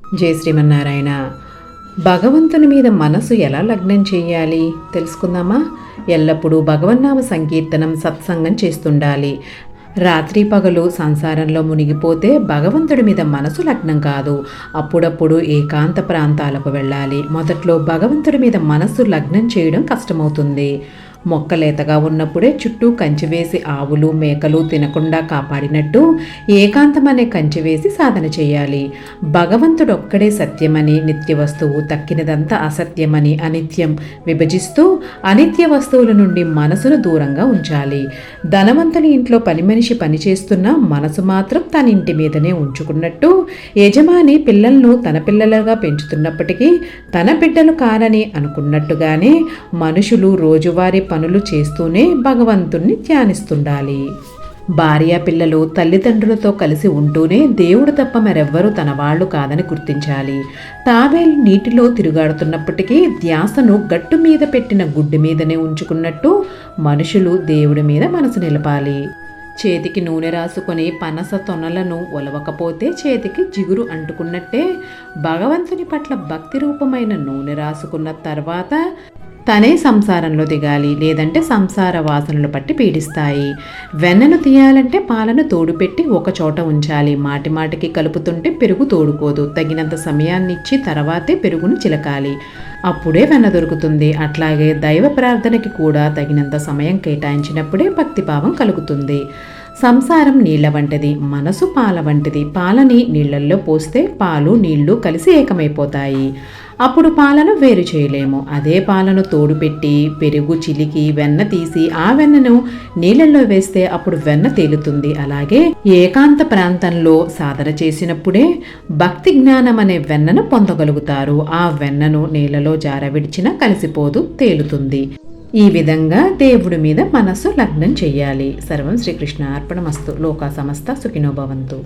జై శ్రీమన్నారాయణ. భగవంతుని మీద మనసు ఎలా లగ్నం చేయాలి తెలుసుకుందామా? ఎల్లప్పుడూ భగవన్నామ సంకీర్తనం, సత్సంగం చేస్తుండాలి. రాత్రి పగలు సంసారంలో మునిగిపోతే భగవంతుడి మీద మనసు లగ్నం కాదు. అప్పుడప్పుడు ఏకాంత ప్రాంతాలకు వెళ్ళాలి. మొదట్లో భగవంతుడి మీద మనసు లగ్నం చేయడం కష్టమవుతుంది. మొక్కలేతగా ఉన్నప్పుడే చుట్టూ కంచె వేసి ఆవులు మేకలు తినకుండా కాపాడినట్టు ఏకాంతం అనే కంచె వేసి సాధన చేయాలి. భగవంతుడొక్కడే సత్యమని, నిత్య వస్తువు తక్కినదంతా అసత్యమని అనిత్యం విభజిస్తూ అనిత్య వస్తువుల నుండి మనసును దూరంగా ఉంచాలి. ధనవంతుని ఇంట్లో పని మనిషి పనిచేస్తున్నా మనసు మాత్రం తన ఇంటి మీదనే ఉంచుకున్నట్టు, యజమాని పిల్లలను తన పిల్లలుగా పెంచుతున్నప్పటికీ తన బిడ్డలు కానని అనుకున్నట్టుగానే మనుషులు రోజువారీ పనులు చేస్తూనే భగవంతుణ్ణి ధ్యానిస్తుండాలి. భార్య పిల్లలు తల్లిదండ్రులతో కలిసి ఉంటూనే దేవుడు తప్ప మరెవ్వరూ తన వాళ్ళు కాదని గుర్తించాలి. తాబేలు నీటిలో తిరుగాడుతున్నప్పటికీ ధ్యాసను గట్టు మీద పెట్టిన గుడ్డు మీదనే ఉంచుకున్నట్టు మనుషులు దేవుడి మీద మనసు నిలపాలి. చేతికి నూనె రాసుకొని పనస తొనలను ఒలవకపోతే చేతికి జిగురు అంటుకున్నట్టే భగవంతుని పట్ల భక్తి రూపమైన నూనె రాసుకున్న తర్వాత తనే సంసారంలో దిగాలి. లేదంటే సంసార వాసనలు పట్టి పీడిస్తాయి. వెన్నను తీయాలంటే పాలను తోడుపెట్టి ఒక చోట ఉంచాలి. మాటి మాటికి కలుపుతుంటే పెరుగు తోడుకోదు. తగినంత సమయాన్ని ఇచ్చి తర్వాతే పెరుగును చిలకాలి. అప్పుడే వెన్న దొరుకుతుంది. అట్లాగే దైవ ప్రార్థనకి కూడా తగినంత సమయం కేటాయించినప్పుడే భక్తిభావం కలుగుతుంది. సంసారం నీళ్ల వంటిది, మనసు పాల వంటిది. పాలని నీళ్లల్లో పోస్తే పాలు నీళ్లు కలిసి ఏకమైపోతాయి. అప్పుడు పాలను వేరు చేయలేము. అదే పాలను తోడుపెట్టి పెరుగు చిలికి వెన్న తీసి ఆ వెన్నను నీళ్ళల్లో వేస్తే అప్పుడు వెన్న తేలుతుంది. అలాగే ఏకాంత ప్రాంతంలో సాధన చేసినప్పుడే భక్తి జ్ఞానం అనే వెన్నను పొందగలుగుతారు. ఆ వెన్నను నీళ్ళలో జారవిడిచినా కలిసిపోదు, తేలుతుంది. ఈ విధంగా దేవుడి మీద మనస్సు లగ్నం చెయ్యాలి. సర్వం శ్రీకృష్ణ అర్పణమస్తు. లోకా సమస్త సుఖినో భవంతు.